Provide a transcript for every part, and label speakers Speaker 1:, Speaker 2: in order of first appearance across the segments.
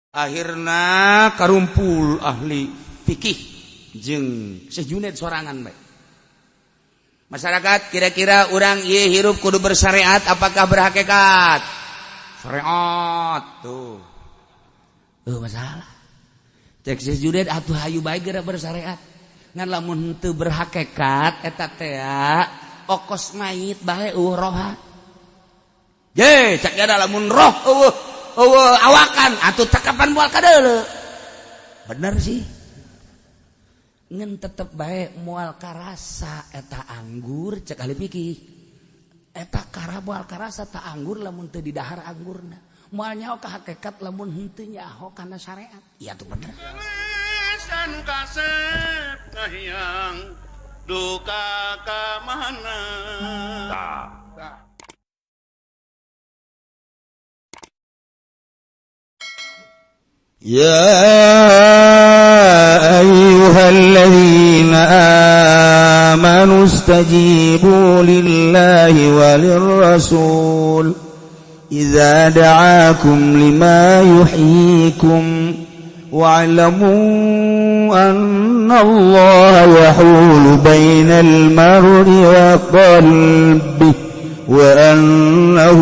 Speaker 1: akhirna karumpul ahli fikih jeung Syekh Junaid sorangan bae. Masyarakat kira-kira urang ieu hirup kudu bersyariat apakah berhakikat? Syariat tuh. Masalah. Cek Syekh Junaid atuh hayu bae geura bersyariat. Ngan lamun teu berhakikat eta teh okos mayit bae roha. Ye, cek ada lamun roh awakan atuh takapan moal kadeuleu. Bener sih. Ngan tetep bae moal karasa eta anggur cek ahli fikih. Eta kara moal karasa ta anggur lamun teu didahar anggurna. Moal nyaho ka hakikat lamun henteu nyaho kana syariat. Iya tuh bener.
Speaker 2: San kasep kahyang duka ka mana.
Speaker 3: يا أيها الذين آمنوا استجيبوا لله وللرسول إذا دعاكم لما يحييكم واعلموا أن الله يحول بين المرء وقلبه وأنه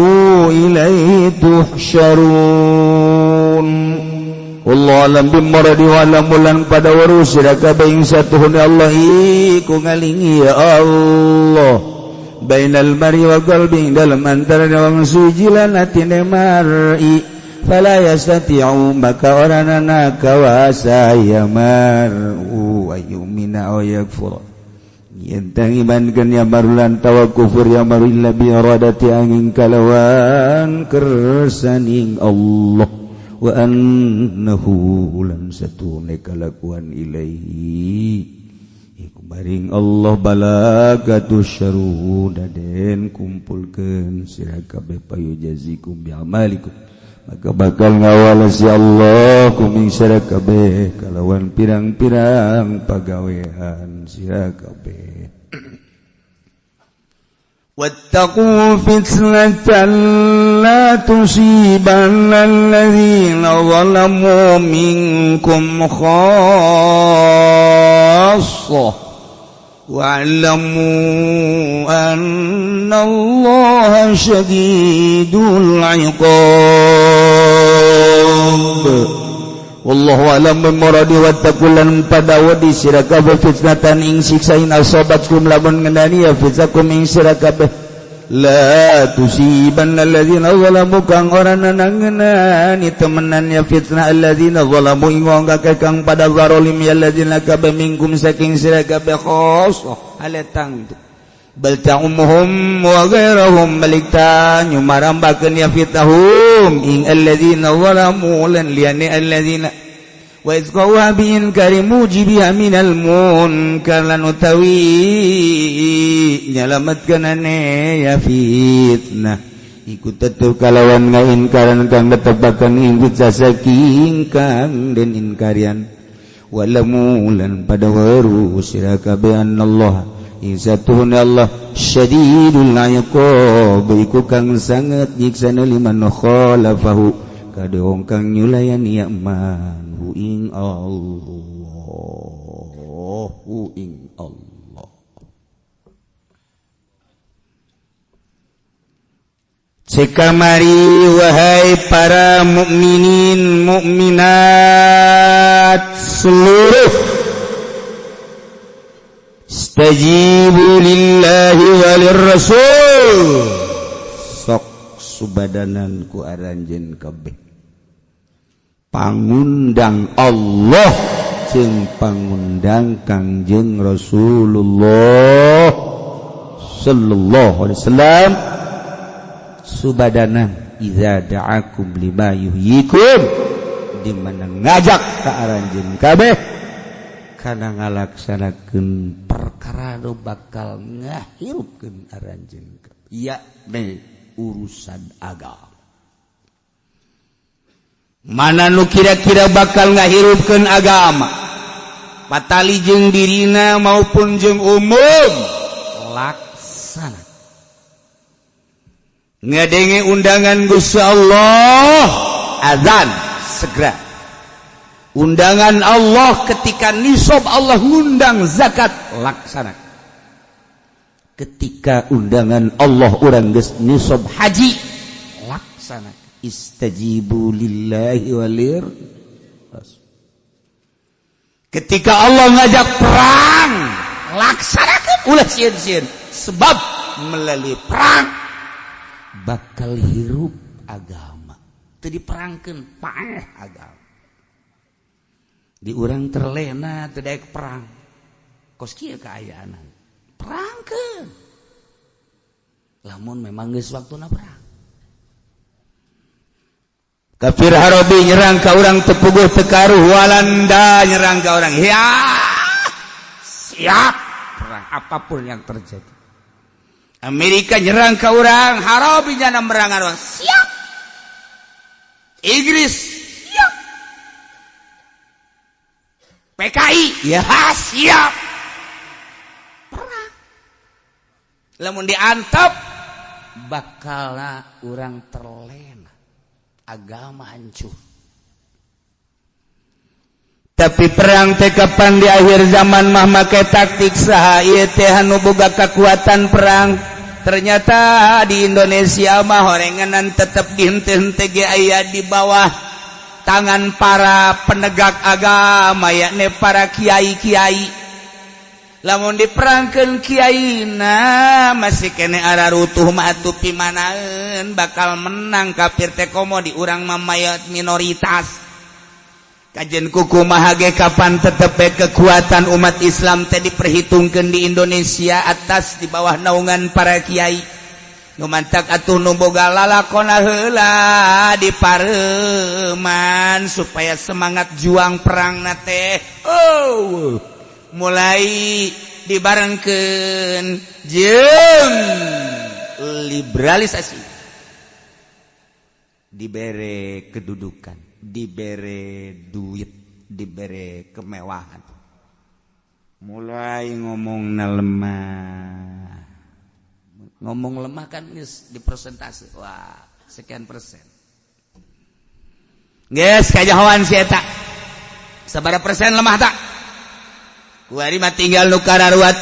Speaker 3: إليه تحشرون. Allah alam bimmaradi wa alamulan pada warus siraka baing satuhun Allah iku ngalingi ya Allah bainal mari wa qalbi dalam antara wang sujilan atine mar'i fala yastati'u maka orangana kawasa ya mar'u ayyumina aw yakfur yentang imankeun ya marulan tawakkufur ya maru illa bi iradati angin kalawan kersaning Allah wa annahu lan satune kalakuan ilaihi iku maring Allah balagatus syarud den kumpulkeun sira kabeh payujazikum bi amalikum maka bakal ngawalas ya Allah kuming sira kabeh kalawan pirang-pirang pagawean sira kabeh. واتقوا فتنة لا تصيبن الذين ظلموا منكم خاصة واعلموا أن الله شديد العقاب. Wallahu a'lam bimuradi wattaqulan padawadi sirakabeh fitnatan ing siksain asobatkum lamun ngendani ya fitnakum ing sirakabeh la tusibanna alladzina zalamu kang orana nangeunani temenannya fitnah alladzina zalamu ing wong kang pada zalim ya alladzina kabeh minkum saking sirakabeh khosoh aletang bal ta'umuhum wa ghairahum balikta nyumarambakeun ya fitnahum ing alladzina zalamu lan liyani alladzina wa izqawa bi inkari mujibiha minal munkar lan utawi nyalametkeunane ya fitnah iku tetep kalawan ngainkaran kang netepaken ingkut saking kang den inkarian walamu lan pada waru sira kabeh anallah Insatuhun Allah syadidul iqab iku kang sangat nyiksana liman khalafahu kade wong kang nyulayani aman hu ing Allah Cekamari wahai para mukminin mukminat seluruh Stajibu lillahi walir rasul sok subadanan ku aranjeun kabeh pangundang Allah jeung pangundang Kangjeng Rasulullah sallallahu alaihi wasallam subadanan idza da'akum lima yuhyikum di mana ngajak ka aranjeun kabeh kana ngalaksanakeun perkara nu bakal ngahirupkeun aranjeun yakni urusan agama. Mana nu kira-kira bakal ngahirupkeun agama patali jeung dirina maupun jeung umum laksana ngadenge undangan Gusti Allah azan segera undangan Allah ketika nisab Allah ngundang zakat laksanakan. Ketika undangan Allah urang geus nisab haji laksanakan. Istajibu lillahi walir. Ketika Allah ngajak perang laksanakan ulah sieun-sieun sebab melalui perang bakal hirup agama teu diperangkeun paeh agama di urang terlena teu daek perang kos kieu kaayaanan perangkeun lamun memang geus waktuna perang kafir harobi nyerang ka urang teu puguh teu karuh Walanda nyerang ka urang ya siap perang apapun yang terjadi. Amerika nyerang ka urang harobi nya merangan urang siap. Inggris siap. PKI ya siap. Perang. Lamun diantep bakalna urang terlena. Agama hancur. Tapi perang teh kapan di akhir zaman mah make taktik saha ieu teh anu boga kekuatan perang. Ternyata di Indonesia mah horenganan tetep dihenteu-henteu ge aya di bawah tangan para penegak agama yakni para kiai-kiai. Lamun diperangkeun kiaina masih kene ararutuh mah atuh pimanaeun bakal menang kafir teh komo di urang mah mayat minoritas. Kajen kuku mahage kapan tetep kekuatan umat Islam teh diperhitungkeun di Indonesia atas di bawah naungan para kiai. Nu mantak atuh nu boga lalakonna heula dipareuman supaya semangat juang perangna teh mulai dibarengkeun jeung liberalisasi. Dibere kedudukan, dibere duit, dibere kemewahan. Mulai ngomongna lemah. Ngomong lemah kan geus dipersentase. Wah, sekian persen. Geus kajahoan si eta. Sabaraha persen lemah tak? Kuari mah tinggal nu kararuat.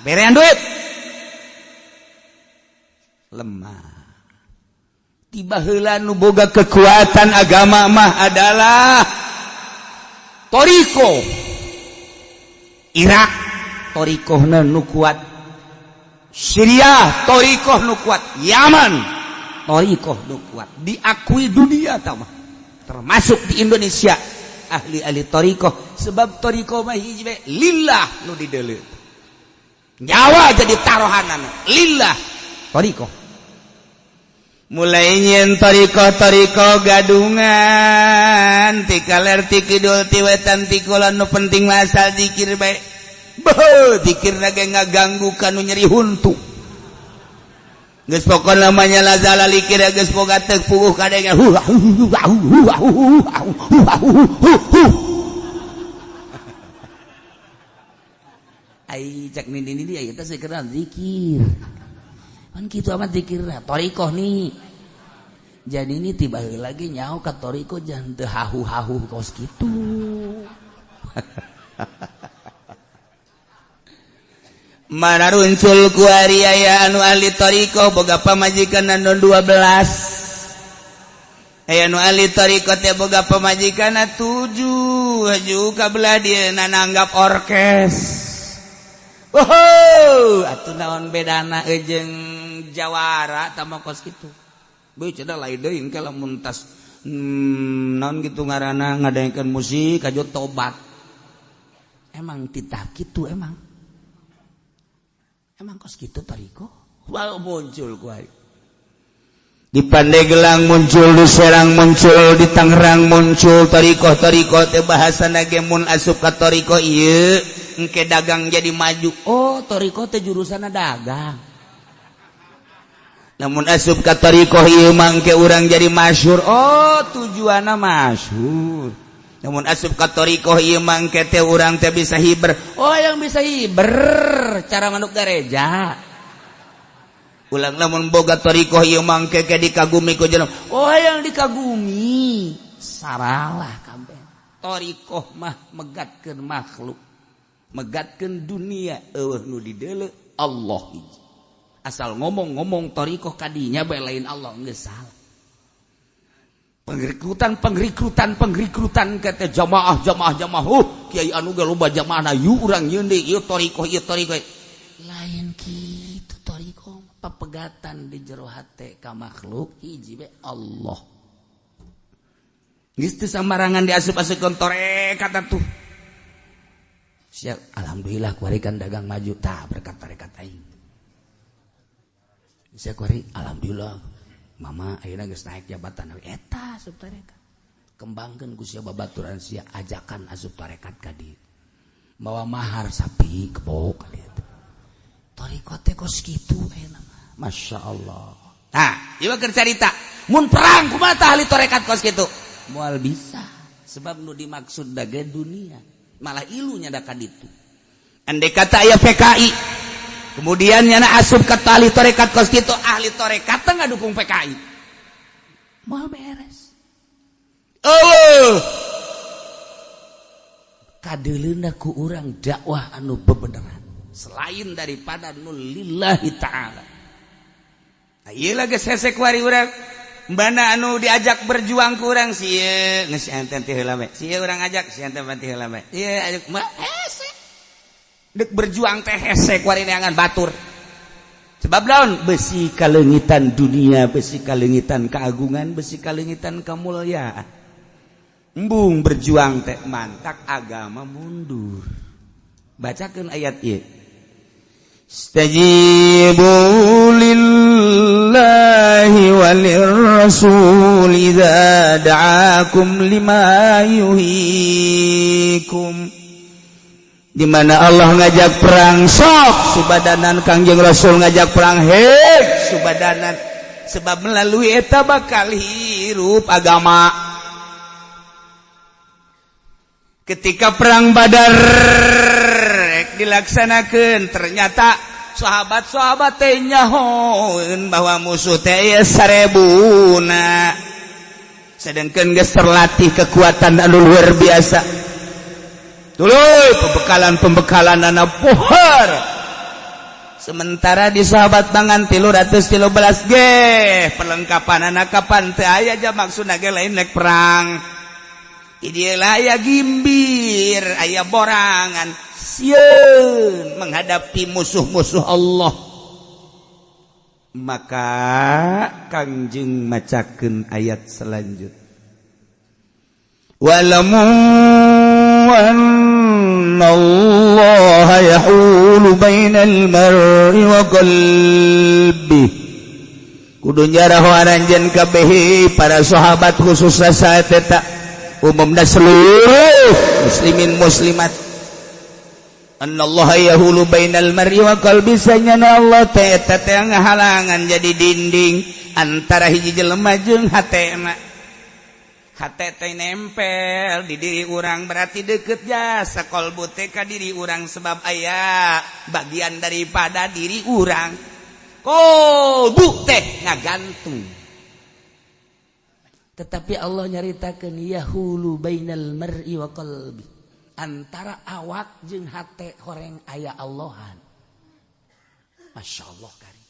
Speaker 3: Berean duit. Lemah. Tiba heula nu boga kekuatan agama mah adalah Toriko. Irak torikohna nu kuat. Syria torikoh nu kuat. Yaman torikoh nu kuat. Diakui dunia tah mah. Termasuk di Indonesia ahli-ahli torikoh sebab torikoh mah hiji bae lillah nu dideuleu. Nyawa jadi taruhanana lillah torikoh. Mulai nyen toriko gadungan ti kaler ti kidul ti wetan ti kulon nu penting masal dikir bae. Beuh dikirna ge ngaganggu kanu nyeri huntu. Geus pokon lamanya lazala likir geus boga teu puguh kadenge. Ai cek nini aya teh sekeran zikir. Kan kitu amat zikirna torikoh nih. Jadi ini tiba lagi nyaho ka torikoh jangan teu hahu-hahu kos kitu. Mana runcul ku ari aya anu ahli torikoh boga pamajikan anu 12. Aya anu ahli torikoh teh boga pamajikan 7, haju kabelah dieuna nanggap orkes. Oh, atuh naon bedana jeung jawara tambah kos kitu. Beuh cenah lain deui engke lamun tas naon kitu ngaranna ngadaengkeun musik kajo tobat. Emang titah kitu emang. Emang kos kitu tariko. Wah muncul ku ari. Di Pandeglang muncul, di Serang muncul, di Tangerang muncul tariko teh bahasana ge mun asup ka tariko ieu engke dagang jadi maju. Oh, tariko teh jurusanna dagang. Namun asup ka tarikoh ieu mah engke urang jadi masyhur. Oh, tujuanna masyhur. Namun asup ka tarikoh ieu mah engke teh urang teh bisa hiber. Oh, yang bisa hiber cara manuk gereja.
Speaker 1: ulang lamun boga tarikoh ieu mangke ke dikagumi ku jelema oh yang dikagumi saralah kabeh tarikoh mah megatkeun makhluk megatkeun dunia eueuh nu dideuleu Allah hiji asal ngomong-ngomong tarikoh kadinya bae lain Allah geus salah pengrikrutan kata jamaah kiai anu ge loba jamaahna yu urang yeun deui ieu tarikoh lain kitu tarikoh papegatan di jero hate ka makhluk hiji be Allah geus teu sambarangan diasup-asupkeun tarekat atuh siap alhamdulillah kuari kan dagang maju tah berkat tarekat aing siap kuari alhamdulillah mama ayeuna geus naik jabatan eta asup tarekat kembangkeun ku sia babaturan sia ajakan asup tarekat ka dieu bawa mahar sapi kebo ka dieu tarekat teh kos kitu ayeuna masyaallah nah ieu keur carita mun perang kumaha tah ahli tarekat kos kitu moal bisa sebab nu dimaksud dage dunia malah ilunya da ka ditu andai kata aya PKI kemudian nyana asup ka ahli tarekat kos kitu ahli tarekat teh ngadukung PKI moal beres kadeuleuna ku urang dakwah anu bebeneran selain daripada nu lillahi ta'ala ieu lagi sesek wari urang mbana anu diajak berjuang ku urang sieu geus enten teh heula we sieu urang ajak si enten teh heula we ieu ajak mah hese dek berjuang teh hese kuari neangan batur sebab naon besi kalengitan dunia besi kalengitan keagungan besi kalengitan kamulyaan embung berjuang teh mantak agama mundur bacakeun ayat ieu Istajibu lillahi walirrasul idza da'akum lima yuhikum di mana Allah ngajak perang sok subadanan Kangjeng Rasul ngajak perang hek subadanan sebab melalui eta bakal hirup agama ketika perang Badar dilaksanakeun ternyata sahabat-sahabat teh nyahoeun bahwa musuh teh 1000 sedangkeun geus terlatih kekuatan anu luar biasa tuluy pembekalan anu pohar sementara di sahabat tangan 313 ge perlengkapan anak kapan teu aya aja maksudna ge lain nek perang ieu aya gimbir aya borangan sieun menghadapi musuh-musuh Allah maka Kangjeng macakeun ayat selanjutnya walamu annallaha yahulu bainal mar'i wa qalbi kudu nyaraho aranjeun kabeh para sahabat khususna saat eta umumna seluruh muslimin muslimat annallaha yahulu bainal mar'i wa qalbi sanyana Allah teh eta teh ngahalangan jadi dinding antara hiji jelema jeung hatena hate teh nempel di diri urang berarti deukeut jasa qalbu teh ka diri urang sebab aya bagian daripada diri urang qalbu teh ngagantung tetapi Allah nyaritakeun yahulu bainal mar'i wa qalbi antara awak jeung hate horeng aya Allahan masyaallah kari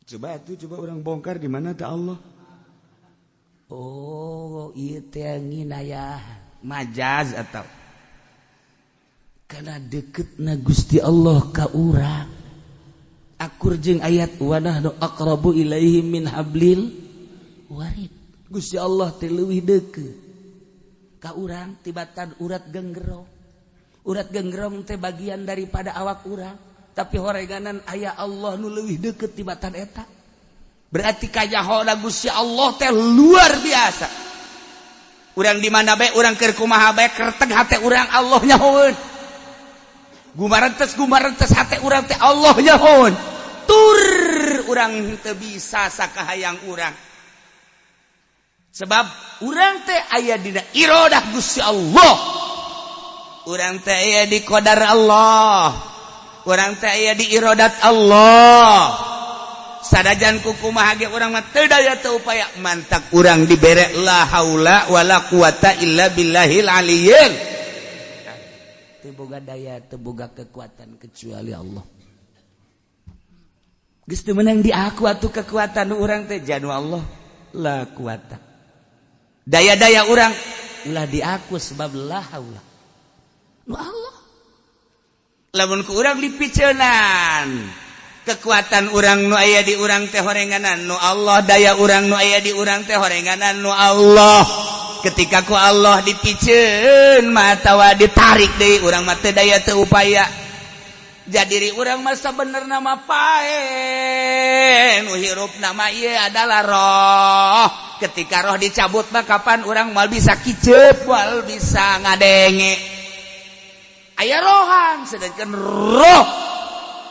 Speaker 1: coba orang bongkar di mana teh Allah oh ieu teh nginayah majaz atau kana dekeutna Gusti Allah ka urang akur jeung ayat wa nahnu aqrabu ilaihi min hablil warid Gusti Allah teh leuwih deukeut ka urang tibatan urat genggerong teh bagian daripada awak urang tapi horeganan aya Allah nu leuwih deukeut tibatan eta berarti kajahona Gusti Allah teh luar biasa urang di mana bae urang keur kumaha bae kerteg hate urang Allah nyahoeun gumarentes hate urang teh Allah nyahoeun tur urang teu bisa sakahayang urang sebab urang teh aya dina iradah Gusti Allah urang teh aya di qadar Allah urang teh aya di iradat Allah sadajan kukumaha ge urang mah teu daya teu upaya mantak urang dibere la haula wala quwata illa billahil aliyyil teu boga daya teu boga kekuatan kecuali Allah geus teu meunang di aku atuh kekuatan urang teh janu Allah la quwata daya-daya urang ulah di aku sebab la haula nu Allah lamun ku urang dipiceunan kekuatan urang nu aya di urang teh horenganan nu Allah daya urang nu aya di urang teh horenganan nu Allah ketika ku Allah dipiceun matawa ditarik deui urang mah teu daya teu upaya jadi urang mah sabenerna mah pae nu hirupna mah ieu adalah roh ketika roh dicabut mah kapan urang moal bisa kiceup moal bisa ngadenge aya rohan sedangkan roh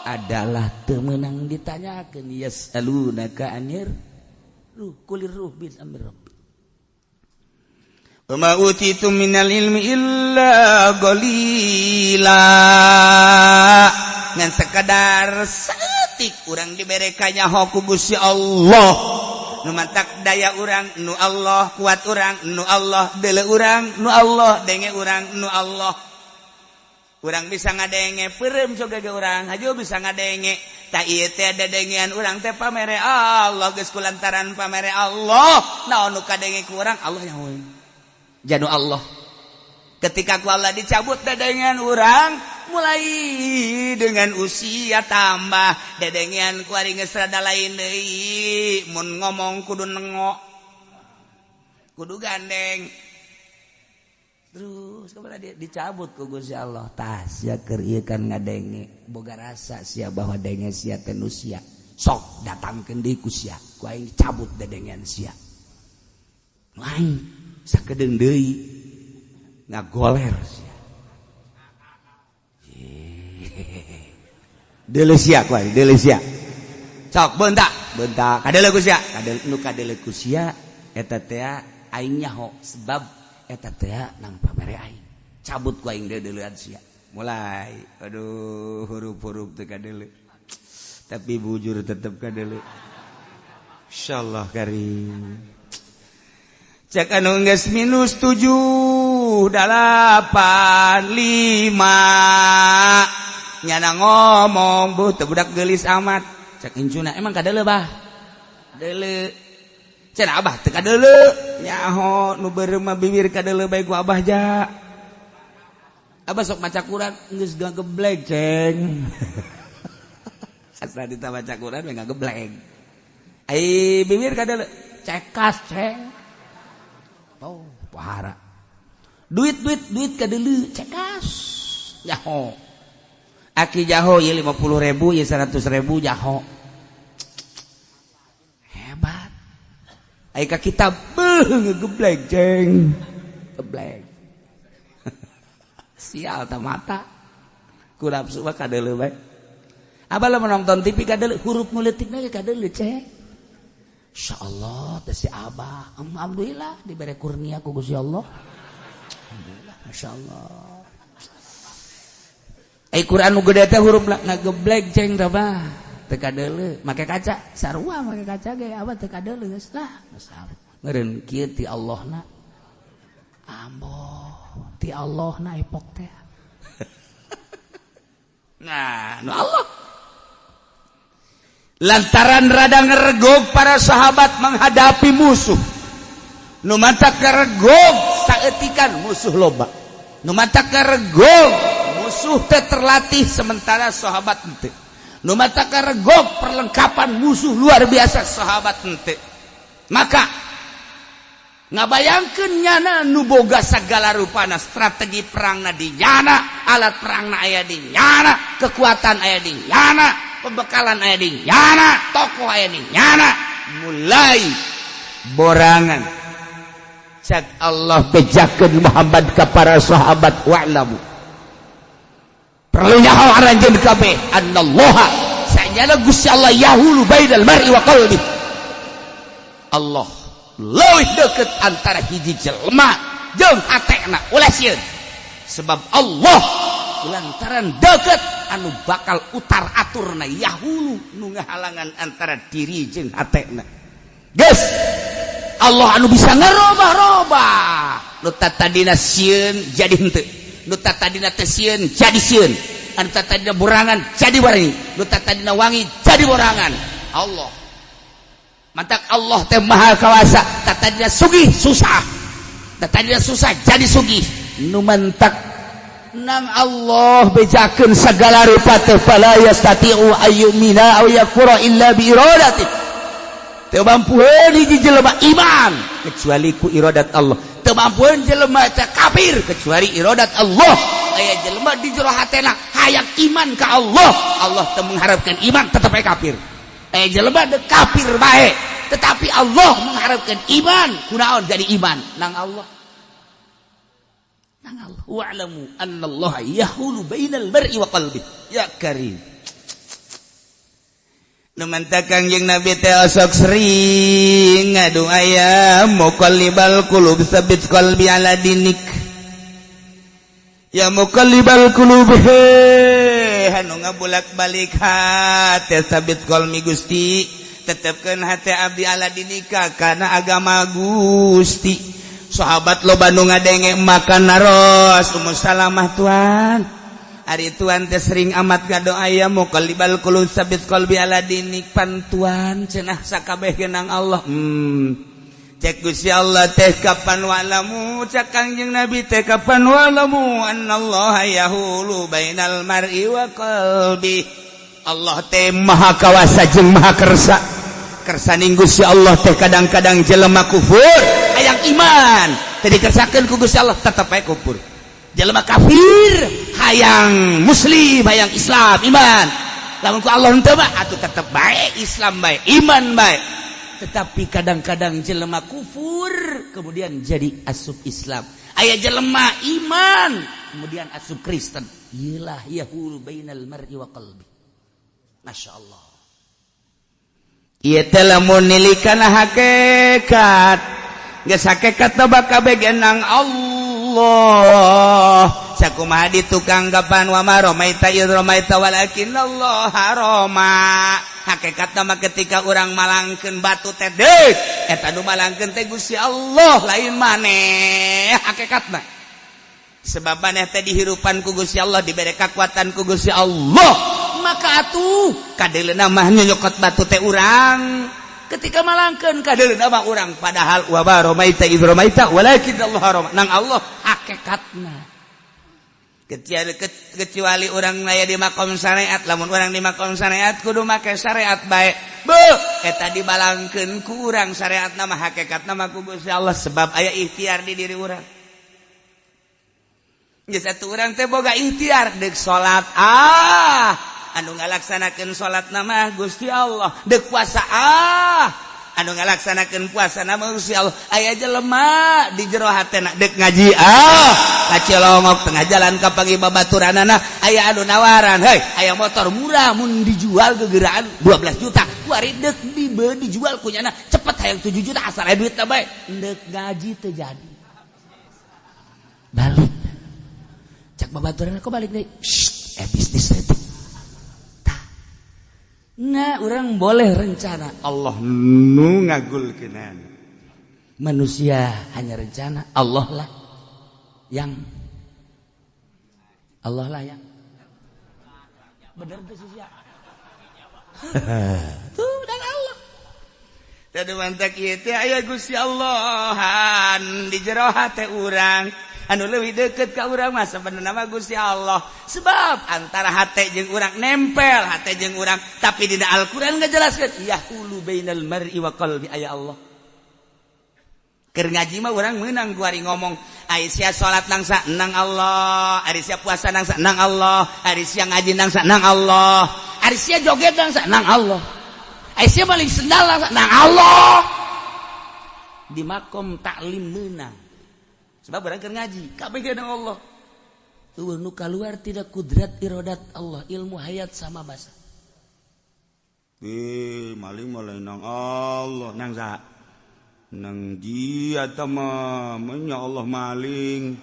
Speaker 1: adalah temenang ditanyakan yas'alunaka anir ruh kulir ruh bin amir rabbi wa ma utitum minal ilmi illa qalila ngan sekadar saeutik urang dibere kanyaho ku Gusti Allah nu mantak daya urang nu Allah kuat urang nu Allah deuleu urang nu Allah denge urang nu Allah urang bisa ngadenge peureum coga ge urang hajo bisa ngadenge ta ieu teh dadengean urang teh pamere Allah geus kulantaran pamere Allah naon nu kadenge ku urang Allah nyahoeun janu Allah ketika ku Allah dicabut dadengean urang mulai dengan usia tambah dadengean ku ari geus rada lain deui mun ngomong kudu nengok kudu gandeng terus kemana dia dicabut ku Gusti Allah tas sia keur ieu kan ngadenge boga rasa sia bahwa denge sia teh nu sia sok datangkeun deui ku sia ku aing cabut dadengean sia nu aing sakedeung deui ngagoler sia deuleu sia ku aing deuleu sia sok beuntak kadeuleu ku sia kadeuleu nu kadeuleu ku sia eta teh aing nyaho sebab eta teh nang pamere aing cabut ku aing deuleuan sia mulai aduh huruf-huruf teh kadeuleu tapi bujur tetep kadeuleu insyaallah karim cek anu geus minus 7 8 5 nyana ngomong buh teu budak geulis amat cek incuna emang kadeuleu bah deuleu cenah abah teu kadeuleu nyaho nu beureum mah bibir kadeuleu bae ku abah ja abah sok maca Quran geus gageblek ceng asa dita maca Quran we gageblek ai bibir kadeuleu cekas ceng oh pahara duit kadeuleu cekas nyaho aki jaho ieu 50.000 ieu 100.000 jaho ai ka kitab geblek ceng geblek sial ta mata ku nafsu mah kadeuleu bae abah lamun nonton TV kadeuleu huruf nu leutikna ge kadeuleu ceng insyaallah teh si abah alhamdulillah dibere kurnia ku Gusti Allah alhamdulillah masyaallah ai Quran nu gede teh hurufna ngageblek ceng tah bah teu kadeuleu make kaca sarua make kaca ge abah teu kadeuleu geus lah ngeureun kieu ti Allahna amboh ti Allahna epok teh nah nu Allah lantaran rada ngeregog para sahabat menghadapi musuh nu matak karegog saeutikan musuh loba nu matak karegog musuh teh terlatih sementara sahabat henteu nu mata karegog perlengkapan musuh luar biasa sahabat henteu maka ngabayangkeun nyana nu boga sagala rupana strategi perangna di nyana alat perangna aya di nyana kekuatan aya di nyana pembekalan aya di nyana tokoh aya di nyana mulai borangan cak Allah bejakeun Muhammad ka para sahabat wa'lamu perlu nyaho aranjeun kabeh annallaha saenyana Gusti Allah yahulu bainal mar'i wa qalbi Allah leuwih deukeut antara hiji jelema jeung hatena ulah sieun sebab Allah lantaran deket anu bakal utar aturna yahulu nu ngahalangan antara diri jeung hatena. Geus Allah anu bisa ngarobah-robah nu tadina sieun jadi henteu, nu tadina teu sieun jadi sieun, anu tadina borangan jadi wangi, nu tadina wangi jadi borangan. Allah mantak Allah teh maha kawasa, tadina sugih susah, tadina susah jadi sugih. Nu mantak nang Allah bejakeun sagala rupa teh fala yastati'u ayyumina aw yakfura illa bi iradati. Teu mampueun hiji jelema iman kecuali ku iradat Allah. Teu mampueun jelema teh kafir kecuali iradat Allah. Aya jelema di jero hatena hayang iman ka Allah, Allah teu mengharapkan iman tetep aya kafir. Aya jelema teu kafir bae tetapi Allah mengharapkan iman, kunaon jadi iman nang Allah. Nang Allah. Wa'lamu annallaha yahulu bainal mar'i wa qalbi. Ya karim. Numantakang yang Nabi teh osok sering ngadu ayam muqallibal qulub tsabbit qalbi ala dinik. Ya muqallibal qulub anu ngabulak-balik hate tsabbit qalbi Gusti, tetepkeun hate abdi ala dinika kana agama Gusti. Sahabat loba nu ngadenge makan naros Ummu Salamah Tuan. Ari Tuan teh sering amat ngadoa aya muqallibal qulub tsabbit qalbi ala dinik pantuan cenah sakabeh genang Allah. Cek Gusti Allah teh kapan wa'lamu, cek Kangjeng Nabi teh kapan wa'lamu annallaha yahulu bainal mar'i wa qalbi. Allah teh maha kawasa jeung maha kersa. Kersaning Gusti Allah teh kadang-kadang jelema kufur hayang iman teh dikersakeun ku Gusti Allah tetep bae kufur. Jelema kafir hayang muslim hayang Islam iman, lamun ku Allah henteu mah atuh tetep bae Islam bae iman bae. Tetapi kadang-kadang jelema kufur kemudian jadi asup Islam. Aya jelema iman kemudian asup Kristen. Iyalah yahulu bainal mar'i wa qalbi. Masyaallah. Ieu teh lamun nilikana hakikat, geus hakikat teh bakal begenang Allah. Sakumaha di tukang gapan wa ma romaita id romaita walakin Allah haroma. Hakikatna mah ketika urang malangkeun batu teh deuk eta nu malangkeun teh Gusti Allah lain maneh hakikatna. Sebab maneh teh dihirupan ku Gusti Allah, dibere kakuatan ku Gusti Allah. Maka atuh kadeleuna mah nyokot batu teh urang ketika malangkeun kadeleuna mah urang padahal wa ba romaita id romaita walakin Allah haroma nang Allah hakikatna. Kecuali orang aya di makom syariat, lamun orang di makom syariat kudu make syariat bae. Eta dibalangkeun ku urang syariatna mah hakikatna mah ku Gusti Allah sebab aya ikhtiar di diri urang. Geus atuh urang teh boga ikhtiar deuk salat anu ngalaksanakeun salatna mah Gusti Allah, deuk puasa anu ngalaksanakeun puasa nama Gusti Allah. Aya jelema di jero hatena deuk ngaji kacelongok tengah jalan ka pangibabaturanana aya anu nawaran, hei aya motor murah mun dijual gegeraan 12 juta kuari deuk dijual kunyana cepet hayang 7 juta asal aya duit bae deuk ngaji teu jadi balik cak babaturanna kok balik deui bisnis teh. Nah, orang boleh rencana. Allah nu ngagulkeunan. Manusia hanya rencana, Allah lah yang bener tuh sia. Tuh dan Allah. Tadi mantak ieu teh aya Gusti Allahan di jero hate urang. Anu leuwih deukeut ka urang mah sabenerna mah Gusti Allah. Sebab antara hate jeung urang nempel hate jeung urang, tapi dina Al-Qur'an ngajelaskeun yahulu bainal mar'i wa qalbi aya Allah. Keur ngaji mah urang meunang kuari ngomong ari sia salat nang sa nang Allah, ari sia puasa nang sa nang Allah, ari sia ngaji nang sa nang Allah, ari sia joget nang sa nang Allah, ari sia balik sendal nang sa nang Allah. Di makom taklim meunang. Sebab orang keur ngaji, kabeh geuna Allah. Tuh nu kaluar tidak kudrat iradat Allah, ilmu hayat sama basa.
Speaker 3: Maling malah nang Allah, nang sa. Nang dia ta mah, nya Allah maling.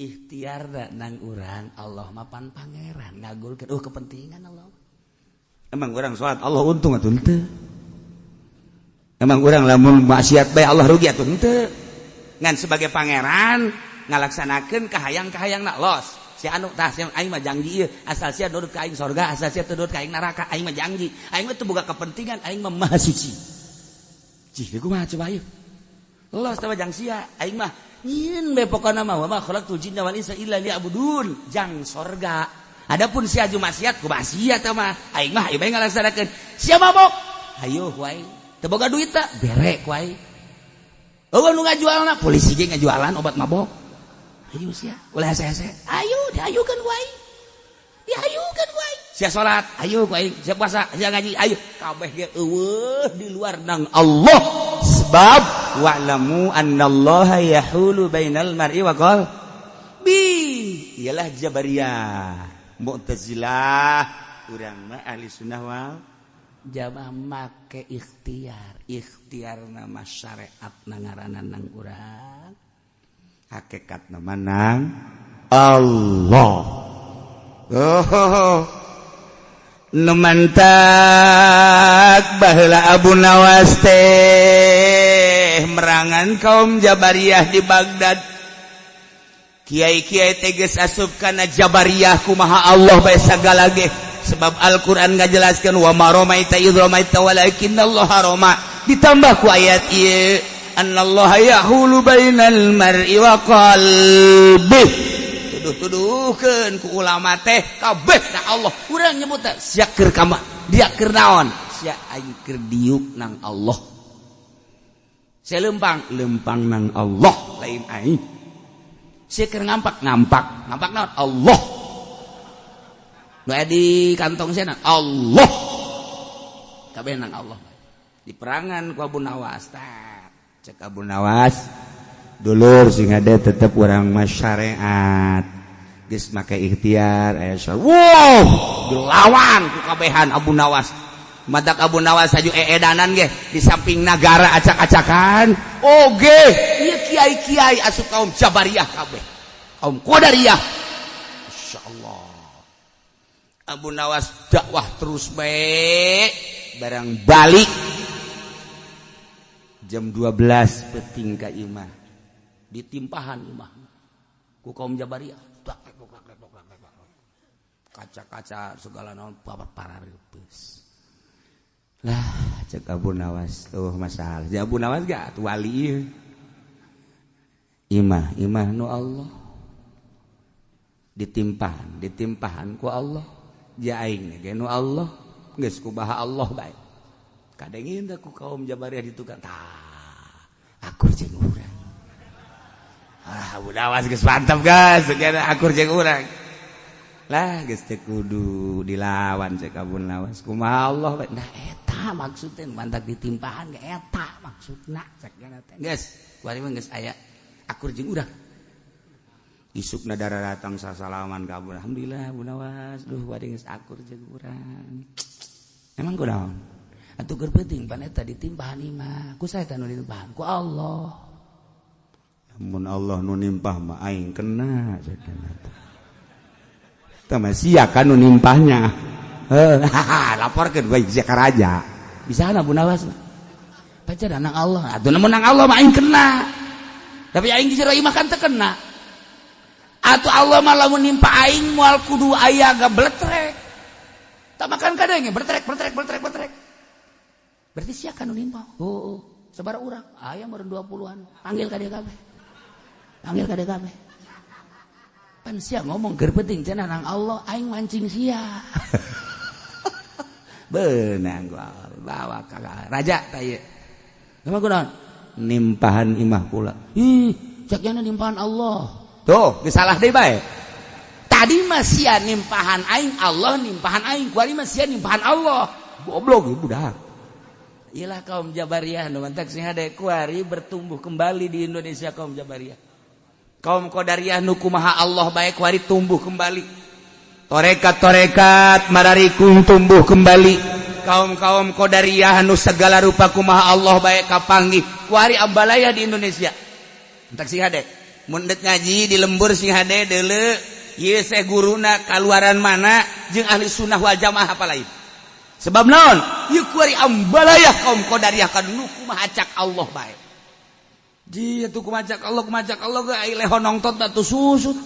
Speaker 1: ikhtiar nang urang Allah mapan pangeran ngagulkeun kepentingan Allah.
Speaker 3: Emang urang salat Allah untung atuh henteu. Emang urang lamun maksiat bae Allah rugi atuh henteu. Ngan sebagai pangeran ngalaksanakeun kahayang-kahayangna los. Si anu tah si aing mah janji ieu asal sia nurut ka aing surga, asal sia nurut ka aing neraka, aing mah janji. Aing mah teu boga kepentingan, aing mah maha suci. Cih, kumaha coba ieu? Los teh jang sia, aing mah nyin bae pokona mah wa ma khalaqtul jinna wal insa illa liya'budun, jang surga. Adapun sia aju maksiat, kumaha sia teh mah? Aing mah ieu bae ngalaksanakeun. Sia mabok, hayu wae. Teu boga duit teh, bere wae. Eueuh nu ngajualna, polisi ge ngajualan obat mabok. Ayo sia, ulah hese-hese. Ayo, diayukeun ku aing. Diayukeun ku aing. Sia salat, ayo ku aing. Sia puasa, sia ngaji, ayo. Kabeh ge eueuh di luar nang Allah. Sebab wa'lamu annallaha yahulu bainal mar'i wa qalbi. Ialah Jabariyah, Mu'tazilah, urang mah ahli sunnah wal jamaah make ikhtiar nama syariat nangaranan nang urang. Hakikat nama nang Allah. Oh, numantak baheula Abu Nawas teh merangan kaum Jabariyah di Baghdad. Kiai-kiai teges asup kana Jabariyah kumaha Allah bae sagala ge. Sebab Al-Qur'an ngajelaskeun wa ma ramaita idh ramaita walakinnallaha rama. Ditambah ku ayat ieu annallaha yahulu bainal mar'i wa qalbi. Tuduh-tuduhkeun ku ulama teh kabeh na Allah. Urang nyebut teh sia keur ka dia keur naon? Sia aing keur diuk nang Allah. Sia lempang nang Allah lain aing. Sia keur ngampak naon? Allah. Nu aya di kantong sia Allah. Kabeh nang Allah. Di perangan ku Abu Nawas tah. Cek Abu Nawas dulur sing ada tetep urang masyarakat geus make ikhtiar aya wow dilawan ku kabehan Abu Nawas madak Abu Nawas aju eedanan ge di samping nagara acak-acakan oge ieu kiai-kiai asup kaum Jabariyah kabeh kaum Qadariyah insyaallah Abu Nawas dakwah terus bae barang balik jam 12 peting ka imah ditimpahan imah ku kaum Jabariyah kaca-kaca segala naon parareupeus lah cek Abu Nawas tuh masalah ya Abu Nawas gak atuh wali ieu imah nu Allah ditimpahan ku Allah ja aing ge nu Allah geus kumaha Allah bae kadengin da ku kaum Jabariyah ditukar akur jeung urang. Abu Nawas geus mantap geus, segala akur jeung urang. Lah geus teh kudu dilawan cek Abu Nawas. Kumaha Allah bae. Nah eta maksudna mantak ditimpahan ge eta maksudna cek kana teh. Geus, kuari mah geus aya akur jeung urang. Isukna dara datang sasalaman ka Abu. Alhamdulillah Abu Nawas, duh kuari geus akur jeung urang. Emang kunaon? Atuh keur penting pan eta ditimpahan imah. Ku saeta nu ditimpahan? Ku Allah. Mun Allah nu nimpah mah aing kena cenah. Tah mah sia kan nu nimpahnya. Laporkeun bae ka raja. Bisana Abu Nawas. Pacar nang Allah. Atuh mun nang Allah mah aing kena. Tapi aing di jero imah kan teu kena. Atuh Allah mah lamun nimpah aing moal kudu aya gabletrek. Tah makan kadang bertrek. Berarti sia kan nimpah. Sabar urang, aya meureun 20-an. Panggil ka dia kabeh. Pan sia ngomong keur penting cenah nang Allah aing mancing sia. Beunang gua bawa ka raja tah ieu. Kumaha kunaon? Nimpahan imah pula. Ih, cek nya nimpahan Allah. Tuh, geus salah deui bae. Tadi mah sia nimpahan aing, Allah nimpahan aing. Kuari mah sia nimpahan Allah. Goblok ieu budak. Iyalah kaum Jabariyah nu mantak sing hade kuari bertumbuh kembali di Indonesia kaum Jabariyah. Kaum Qadariyah nu kumaha Allah bae kuari tumbuh kembali. Torekat mararikung tumbuh kembali. Kaum-kaum Qadariyah nu segala rupa kumaha Allah bae kapanggih kuari ambalaya di Indonesia. Mantak sing hade
Speaker 1: Mundet ngaji di lembur sing hade deuleu ieu Syekh guruna kaluaran mana jeung ahli sunnah wal jamaah apa lain. Sebab naon? Ieu kuari ambalayah kaum qadariyah kanu kumaha acak Allah bae. Ji atuh kumaha acak Allah ge ai lehon nongtot batu susut.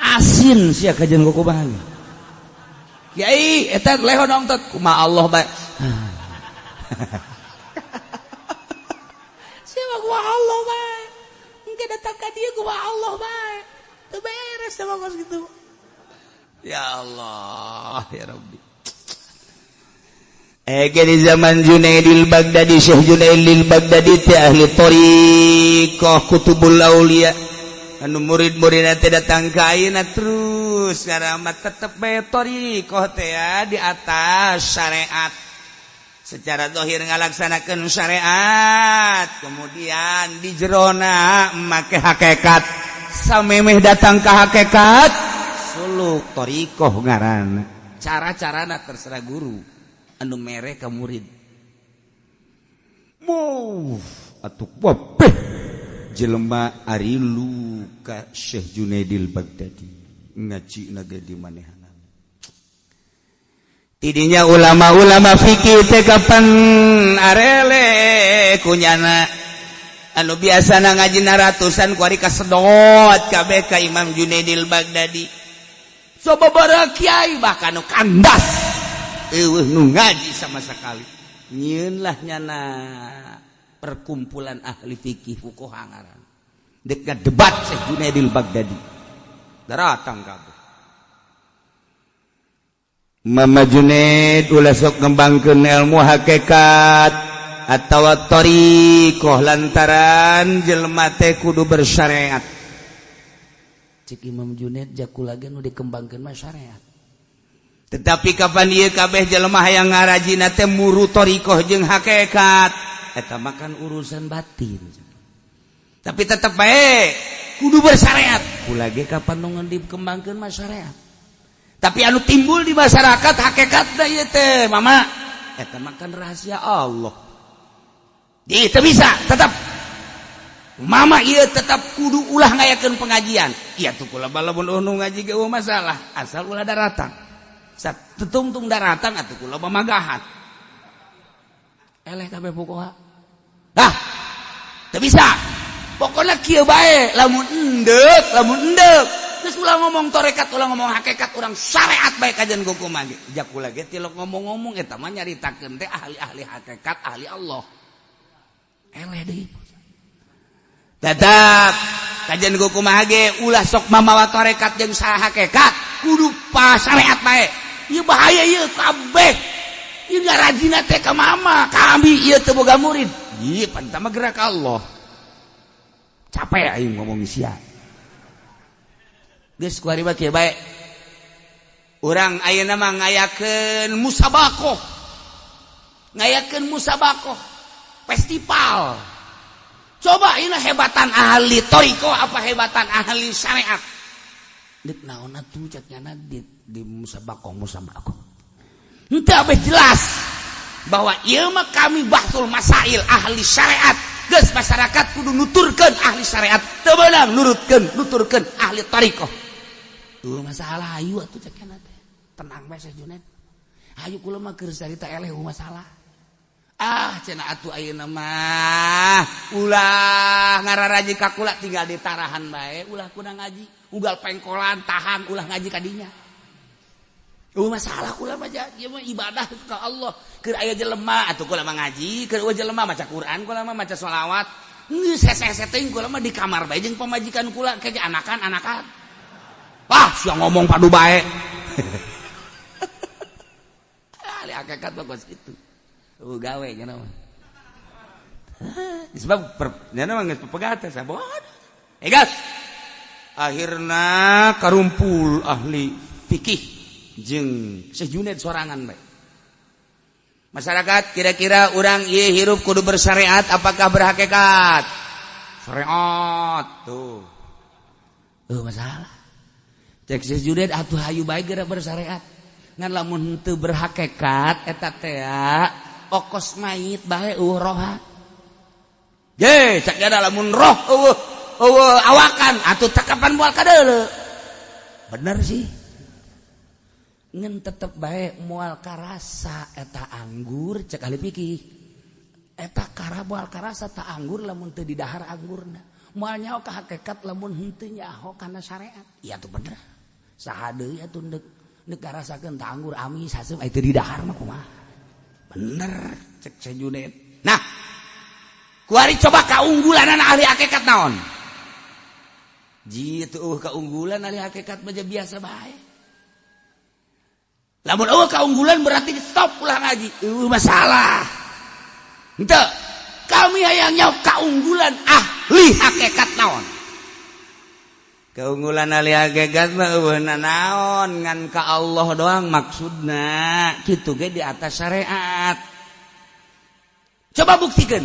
Speaker 1: Asin sia kajian kumaha. Kiai eta lehon nongtot kumaha Allah bae. Siapa kumaha Allah bae. Engke datang ka dieu kumaha Allah bae. Teu beres sama kos gitu. Ya Allah, ya Rabbi. Di zaman Junaidil Baghdadi, Syekh Junaidil Baghdadi teh ahli thariqah Kutubul Auliya. Anu murid-muridna teh datang ka ayeuna terus ngaramat tetep bae thariqah teh di atas syariat. Secara zahir ngalaksanakeun syariat, kemudian di jerona make hakikat. Samemeh datang ke hakikat, suluk thariqah ngaranna. Cara-carana terserah guru. Anu mere ka murid. Atuh wabeh jelema ari lu ka Syekh Junaidil Baghdadi ngaji na ge di manehna. Tidinya ulama-ulama fikih teh kapan arele kunyana anu biasana ngajina ratusan kuari kasedot kabeh ka Imam Junaidil Baghdadi. Sababaraha kiai bahkan nu kandas nu ngaji sama sekali. Nyieun lah nyana perkumpulan ahli fikih fuqaha ngaran. Dek ngadebat Syekh Junaidil Baghdadi. Datang kabeh. Mama Junaid ulah sok ngembangkeun ilmu hakikat atawa thariqah lantaran jelema teh kudu bersyariat. Cik Imam Junaid jakulaga nu dikembangkeun mah syariat. Tetapi kapan ieu kabeh jelema hayang ngarajina teh muru thariqah jeung hakikat, eta mah kan urusan batin. Tapi tetep bae kudu bersyariat. Kula ge kapan nu dikembangkeun mah syariat. Tapi anu timbul di masyarakat hakikatna ieu teh mama eta mah kan rahasia Allah. Di teu bisa tetep mama ieu tetap kudu ulah ngayakeun pengajian. Iya tuh kula balamun nu ngaji ge masalah asal ulah daratang. Tetungtung daratang atuh kula mamagahan. Eleh kabeh fuqaha. Teu bisa. Pokona kieu bae, lamun endeup, geus ulah ngomong tarekat, ulah ngomong hakikat, urang syariat bae kajian hukum ge. Jak kula ge tilok ngomong-ngomong eta mah nyaritakeun teh ahli-ahli hakikat, ahli Allah. Eleh deui. Tetap kajian hukum ge ulah sok mamawa tarekat jeung hakikat, kudu pa syariat bae. Ieu bahaya ieu kabeh. Ieu garajina teh ka mama, kami ieu teu boga murid. Ieu pantah mah gerak Allah. Capek aing ngomong sia. Geus kuari mah kieu bae. Urang ayeuna mah ngayakeun musabaqah. Ngayakeun musabaqah. Festival. Coba ini hebatan ahli thariqah apa hebatan ahli syariat. Dik naon atuh cek nyana di musabaqah. Henteu abeh jelas bahwa ieu mah kami bahsul masail ahli syariat. Geus masyarakat kudu nuturkeun ahli syariat, teu beunang nuturkeun ahli thariqah. Masalah hayu atuh cek nyana teh. Tenang bae Syekh Junaid. Hayu kula mah keur carita eleh masalah. Cenah atuh ayeuna mah ulah ngararaji ka kula tinggal di tarahan bae, ulah kudu ngaji. Unggal pengkolan tahan ulah ngaji kadinya. Masalah kula mah ieu mah ibadah ka Allah. Keur aya jelema atuh kula mah ngaji, keur aya jelema maca Quran, kula mah maca shalawat. Geus hese-hese teh kula mah di kamar bae jeung pamajikan kula ke anakan-anakan. Sia ngomong padu bae. Ali hakikat bagus itu. Gawe nya mah. Sebab nya mah geus pepegat sabon. Gas. Akhirna karumpul ahli fikih jeung Syekh Junaid sorangan bae. Masyarakat kira-kira urang ieu hirup kudu bersyariat apakah berhakikat? Syariat tuh. Masalah. Cek Syekh Junaid atuh hayu bae geura bersyariat. Ngan lamun teu berhakikat eta teh okos mayit bae roha. Ye, cek ada lamun roh awakan atuh takapan moal kadeuleu. Bener sih. Ngan tetep bae moal karasa eta anggur cek ahli fikih. Eta kara moal karasa ta anggur lamun teu didahar anggurna. Moal nyaho ka hakikat lamun henteu nyaho kana syariat. Iya tuh bener. Saha deui atuh neuk karasakeun ta anggur amis haseum aya teu didahar mah kumaha. Bener cek Junaid. Nah, kuari coba kaunggulan ahli hakikat naon? Jitu keunggulan ahli hakikat mah biasa bae. Lamun keunggulan berarti stop ulah ngaji. Masalah. Henteu. Kami hayangnya keunggulan ahli hakikat naon? Keunggulan ahli hakikat mah eueuna naon ngan ka Allah doang maksudna. Kitu ge di atas syariat. Coba buktikan.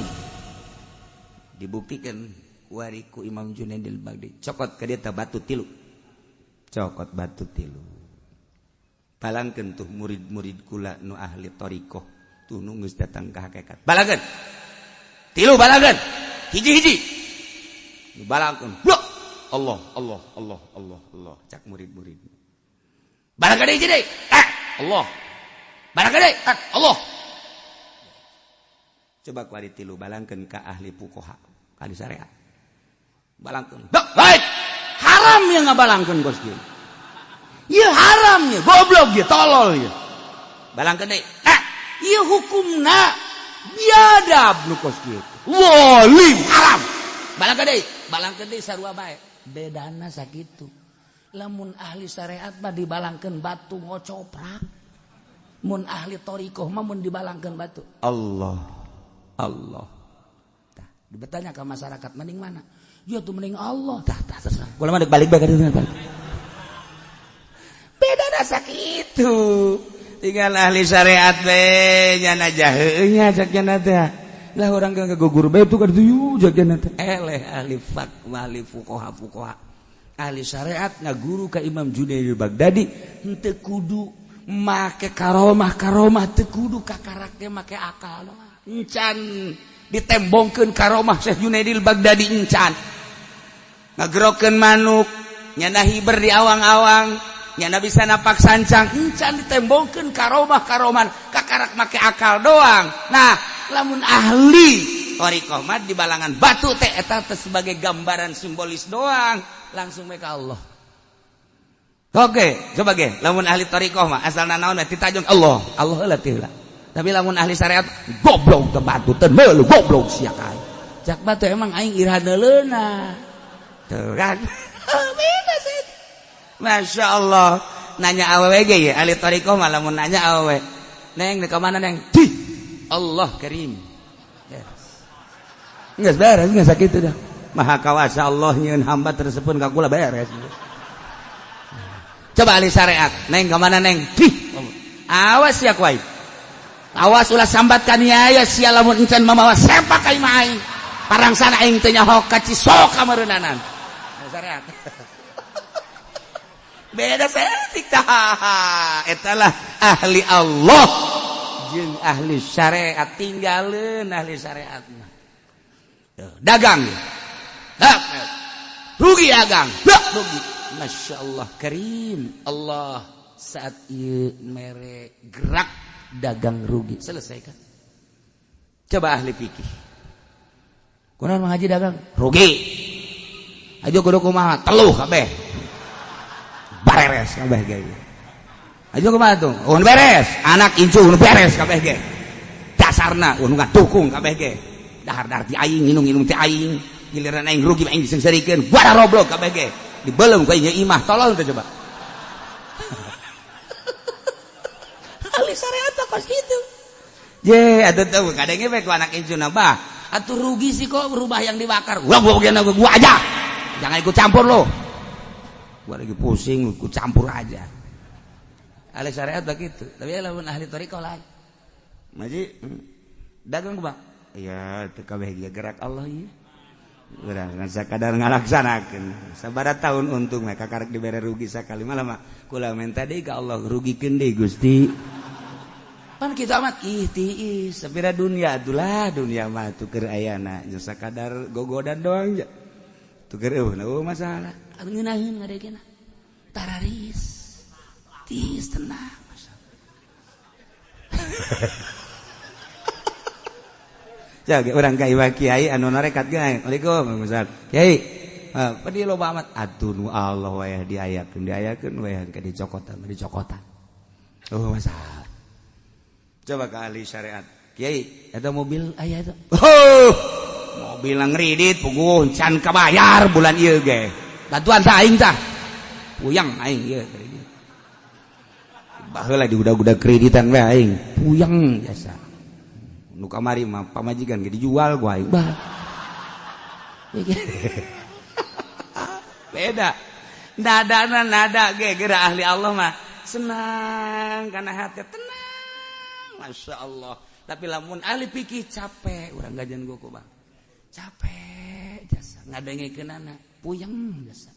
Speaker 1: Dibuktikan. Wariku Imam Junaidil Baghdadi cokot ka dieu teh batu tilu. Cokot batu tilu. Balangkeun tuh murid-murid kula nu ahli thariqah tuh nu geus datang ka hakikat. Balangkeun. Tilu balangkeun. Hiji-hiji. Balangkeun. Blok. Allah. Cak murid-murid. Balangkeun hiji deui. Allah. Balangkeun deui. Allah. Coba ku ari tilu balangkeun ka ahli fuqaha, ahli syariat. Balangkeun. Baik. Haram ya ngabalangkeun bos kieu. Ieu haram ya, goblok ya, tolol ya. Balangkeun deui. Ieu hukumna biadab nu kos kieu. Wali haram. Balangkeun deui. Balangkeun deui sarua bae. Bedana sakitu. Lamun ahli syariat mah dibalangkeun batu ngocoprak. Mun ahli thariqah mah mun dibalangkeun batu. Allah. Tah, dibertanya ke masyarakat mending mana? Ya tuh mending Allah. Tah terserah. Kula mah balik bae ka dieu. Beda rasa kitu. Tinggal ahli syariat we nya najaheuh nya sakjana teh. Lah urang ke guguru bae tuh ka dieu sakjana teh. Eleh ahli ahli fuqaha. Ahli syariat ngaguru ka Imam Junaidil Baghdadi henteu kudu make karomah teu kudu kakarake make akal doang. Encan ditembongkeun karomah Syekh Junaidil Baghdadi encan. Ngagerokeun manuk, nyana hiber di awang-awang, nyana bisa napak sancang, encan ditembongkeun karomah-karoman, kakarak make akal doang. Nah, lamun ahli thariqah mah di balangan batu teh eta teh sebagai gambaran simbolis doang, langsung mereka Allah. Oke, coba ge, lamun ahli thariqah mah asalna naon ditajung Allah heula teh heula. Tapi lamun ahli syariat goblok teh batu teh meuleuh goblok sia kae. Cak batu emang aing iraha neuleuna. Tuh kan. Beda sih. Masya Allah. Nanya awewe ge ya ahli thariqah mah lamun nanya awewe. Neng di mana neng? Di Allah Karim. Yes. Beres geus sakitu dah. Maha kawasa Allah nyieun hamba tersebut ka kula beres. Coba ahli syariat, neng ke mana neng? Di. Awas ya kuai. Awas ulah sambat ka aya sia lamun encan mamawa sepak ka imah aing. Parang sana aing teh nyaho ka Cisok kameureunanan. Syariat. Beda setik tah. Etalah ahli Allah jeung ahli syariat tinggalin ahli syariat. Dagang. Rugi dagang. Rugi. Masya Allah Karim. Allah saat ieu mere gerak dagang rugi selesai kan. Coba ahli fikih. Kunaon mah ngaji dagang rugi. Ajo kudu kumaha teluh kabeh. Beres kabeh ge. Ajo kumaha tuh? Mun beres, anak incu nu beres kabeh ge. Dasarna nu ngatukung kabeh ge. Dahar-dahar ti aing, minum-minum ti aing. Giliran aing rugi aing disengsarikeun. Bada roblok kabeh ge. Dibelem ka ieu imah tolol teh coba. Ahli syariat kos kitu. Ye, atuh teu kadenge bae ku anak incu nambah. Atuh rugi sih kok berubah yang dibakar. Gua aja. Jangan ikut campur lo. Gua lagi pusing, ikut campur aja. Ahli syariat begitu. Tapi lamun ahli thariqah lain. Maji dagang Bang. Iya, teu kabeh gerak Allah ieu. Urang sakadar ngalaksanakeun. Sabaraha taun untung mah kakarek dibere rugi sakali malah mah kula minta deui ka Allah rugikeun deui Gusti. Pan kita amat tiis sapira dunia atulah dunia mah tuh keur ayana nya sakadar gogodan doang ya. masalah tararis tenang jaga orang Kiai anu narekat ge. Waalaikumsalam Ustaz. Kiai, padi loba amat atuh nu Allah wayah diayakeun wayah ke dicokotan. Oh masalah. Coba ke ahli syariat. Kiai, eta mobil aya eta. Oh, mobil ngridit puguh can kabayar bulan ieu ge. Bantuan tah aing tah. Puyang aing ieu. Baheula di udah kreditan we aing. Puyang biasa. Nu kamari mah pamajikan ge dijual gua aing. Beda. Nada ge geura ahli Allah mah senang kana hati tenang. Masya Allah. Tapi lamun ahli pikir capek urang gajan gua ku Bang. Capek jasa ngadengekeunana puyeng jasa.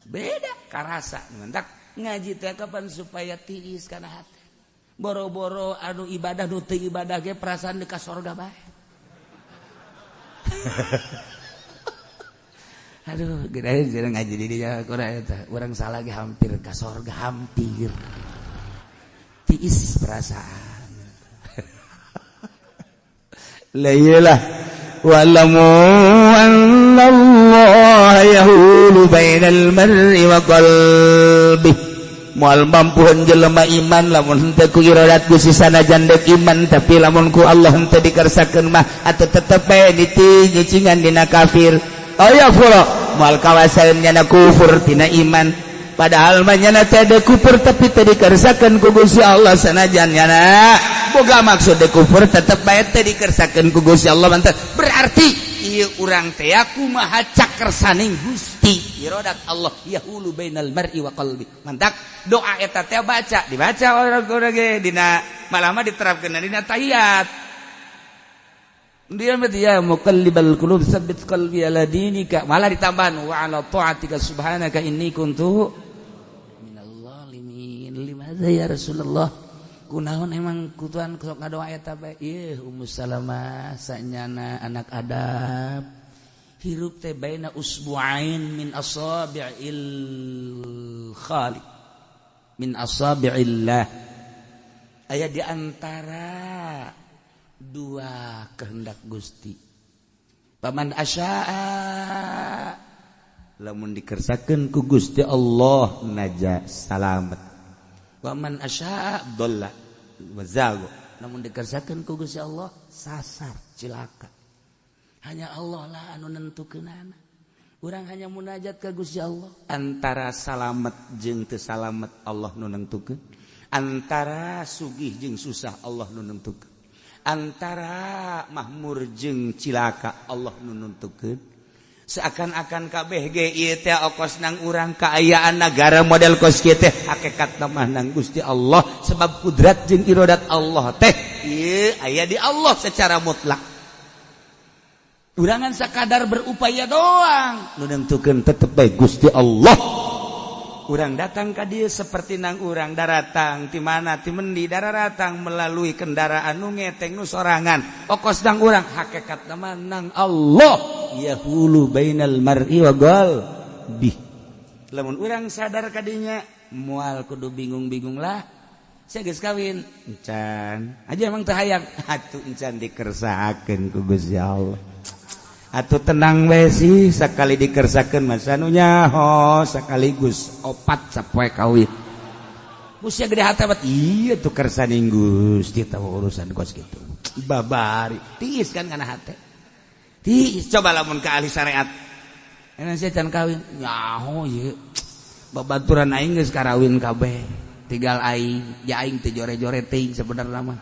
Speaker 1: Beda karasa mentak ngaji teh kapan supaya tiis kana hati. Boro-boro anu ibadah nu teu ibadah ge perasaan di ka sorga bae. Aduh, geus jarang ngaji di dieu kurang eta. Urang salah ge hampir ka sorga hampir. Tiis perasaan. La iyalah wa'lamu annallaha yahulu bainal mar'i wa qalbihi. Moal mampuhan jelema iman lamun henteu ku iradat Gusti sanajan dek iman tapi lamun ku Allah henteu dikersakeun mah atuh tetep bae dicingan dina kafir. Aya fura moal kawasan nyana kufur tina iman padahal mah nyana teh de kufur tapi teu dikersakeun ku Gusti Allah sanajan nyana boga maksud de kufur tetep bae teu dikersakeun ku Gusti Allah mantep berarti ieu urang teh kumaha cakersaning Gusti iradat Allah yahulu bainal mar'i wa qalbi mantap doa eta teh dibaca orang ge dina malah mah diterapkeun dina tahiyat dia mah ya muqallibal qulub tsabbit qalbi ala dinika malah ditambahan wa ala ta'atika subhanaka inni kuntu minal zalimin limadza ya Rasulullah kunaon emang kutuan sok ngadoa eta bae ieu Ummu Salamah sanyana anak adab hirup teh baina usbu'ain min asabi'il khaliq min asabi'illah aya di antara dua kehendak Gusti paman asya'a lamun dikersakeun ku Gusti Allah naja salamet paman asya'a dhalla wa zago lamun dikersakeun ku Gusti Allah sasar cilaka. Hanya Allah lah anu nentukeunana. Urang hanya munajat ka Gusti Allah. Antara salamet jeung teu salamet Allah nu nentukeun. Antara sugih jeung susah Allah nu nentukeun. Antara mahmur jeung cilaka Allah nu nentukeun. Seakan-akan kabeh ge ieu teh okos nang urang kaayaan nagara model kos kieu teh hakikatna mah nang Gusti Allah sebab kudrat jeung iradat Allah teh ieu aya di Allah secara mutlak. Urangan sakadar berupaya doang nu nentukeun tetep bae Gusti Allah. Urang datang ka dieu seperti nang urang daratang ti mana ti mendi daratang melalui kendaraan nu ngeteng nu sorangan okos nang urang hakikatna mah nang Allah yahulu bainal mar'i wa qalbi. Lamun urang sadar ka dinya moal kudu bingung-bingung lah saya geus kawin encan aja emang teu hayang atuh encan dikersakeun ku Gusti Allah. Atuh tenang we sih sakali dikersakeun mah sanunya ho sakaligus opat sapoe kawin. Usia gede hati bat iya tuh kersaning Gusti tahu urusan kos kitu. Babari tiis kan kana hate. Tiis coba lamun ka ahli syariat. Enak sia can kawin. Nyaho ieu. Babaturan aing geus karawin kabeh. Tinggal aing, ya aing teu jore-jore teuing sebenarnya mah.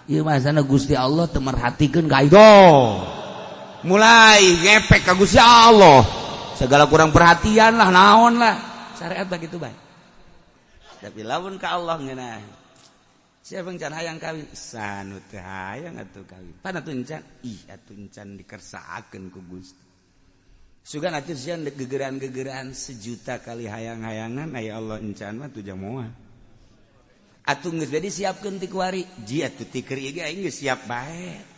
Speaker 1: Ieu mah sana Gusti Allah teu merhatikeun ka aing. Mulai ngepek ka Gusti Allah segala kurang perhatian lah naon lah syariat begitu baik tapi lamun ka Allah ngeunah siapa yang can hayang kawin sanu teh hayang atuh kawin pan atuh encan atuh encan dikersaakeun ku Gusti sugan atuh sian gegeran-gegeran sejuta kali hayang-hayangan aya Allah encan mah tuh jamoal atuh geus jadi siapkeun ti kuari ji atuh ti keur ieu ge aing geus siap bae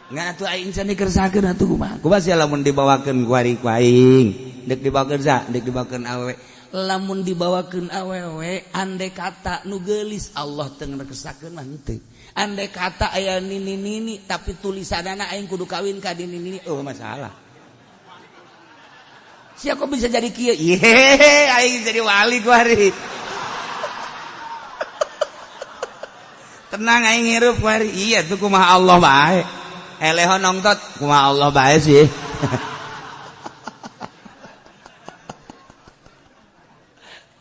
Speaker 1: Nggak atuh aing can dikersakeun atuh kumaha sia lamun dibawakeun ku ari ku aing dek dibawakeun dek dibawakeun awewe lamun dibawakeun awewe andai kata nu geulis Allah teu ngekersakeun mah henteu andai kata aya nini tapi tulisanana aing kudu kawin ka nini masalah sia kok bisa jadi kieu aing jadi wali ku ari tenang aing hirup ku ari iya tuh kumaha Allah bae eleho nongtot kumaha Allah bae sih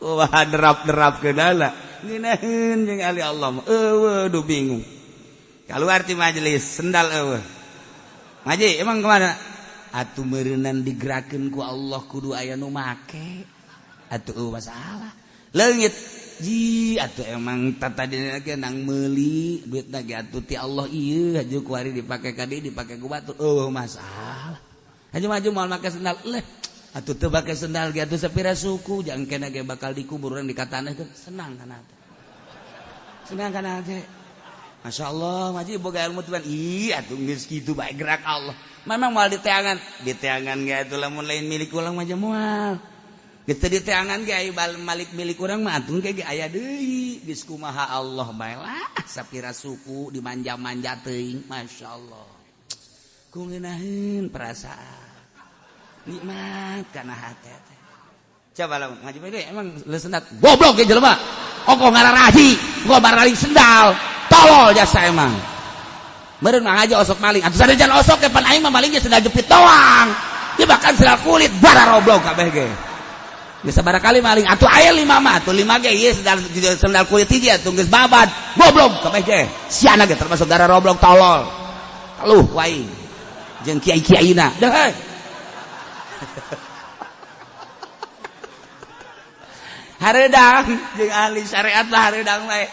Speaker 1: wah derap keudala ngeunaheun jeung ali Allah mah eueuh bingung kaluar ti majelis sendal eueuh ngaji emang kemana atuh meureunan digerakeun ku Allah kudu aya nu make atuh masalah leungit ji atuh emang tatadina ge nang meuli duitna ge atuh ti Allah ieu haju ku ari dipake ka dieu dipake ku batur masalah haju maju moal make sendal leh atuh teu bake sendal ge atuh sapira suku jang kena ge bakal dikubur urang dikatanekeun senang kana teh Masya Allah maji boga ilmu Tuhan atuh geus kitu bae gerak Allah memang moal diteangan ge atuh lamun lain milik ulang mah moal geus teu diteangan ge aya malik milik urang mah atuh ge aya deui geus kumaha Allah bae lah sapira suku dimanja-manja teuing masyaallah kungeunaheun perasaan nikmat kana hate teh coba lamun ngaji bae emang leuseunat goblok ge jelema ongko ngararaji gua barali sendal tolol jasa emang meureun mah ngaji osok maling atuh sanajan osok ke pan aing mah maling ge sendal jepit doang ieu bahkan sendal kulit bara roblog kabeh ge geus sabaraha kali maling atuh aya 5 mah atuh 5 ge ieu sendal kulit hiji atuh geus babad goblok kabeh ge siana ge termasuk gara roblog tolol kaluh ku aing jeung kiai-kiaina deh heuh hareudang jeung ahli syariat lah hareudang bae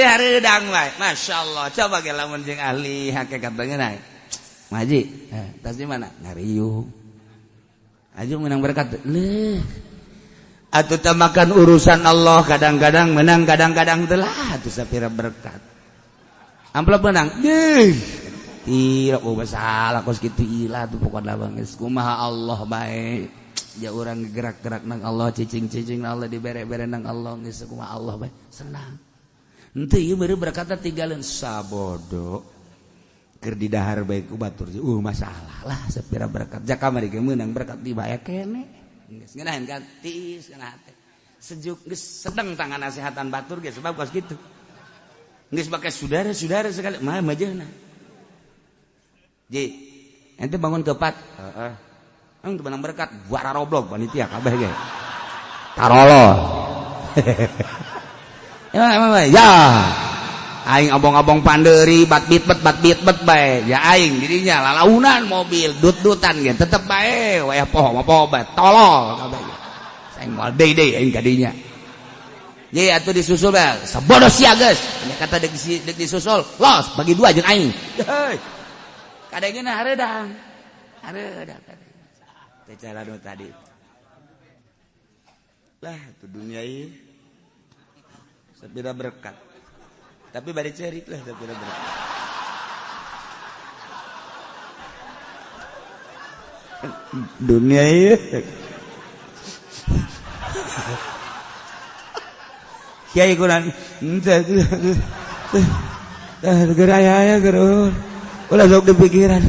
Speaker 1: hareudang bae masyaallah coba ge lamun jeung ahli hakikat beungeun ngaji tas di mana ngariung aju menang berkat leh atuh teh makan urusan Allah kadang-kadang menang kadang-kadang teu lah atuh sapira berkat amplop menang deh tidak masalah kos kitu ilah tuh pokokna geus kumaha Allah bae ja urang gerak-gerak nang Allah cicing-cicing nang Allah dibere-bere nang Allah geus kumaha Allah bae senang henteu ieu beureuh berkata tinggalin sabodo keur di dahar bae ku batur masalah lah sapira berkat ja kamari ge meunang berkat di bae kene geus ngeunaheun kan tiis kana hate sejuk geus sedeng tangan nasehatan batur ge sebab kos kitu geus bake saudara-saudara sekali mah majeuna ji ente bangun kepat Ang tu benang berkat buara roblog panitia kabeh ge. Tarolo. Emang ya. Aing abong-abong pandeuri bat bit bae. Ya aing dirinya lalaunan mobil dut-dutan ge tetep bae wayah poho bae tolol kabeh. Saing moal deui aing kadinya. Ye atuh disusul bae sabodo sia geus. Kata dek disusul los bagi 2 jeung aing. Heuh. Kadangena hareudang. Cara tadi lah itu dunia ini sabira berkat tapi bari cerik lah sabira berkat dunia ini kiai kunan geraya gerun ulah sok dipikiran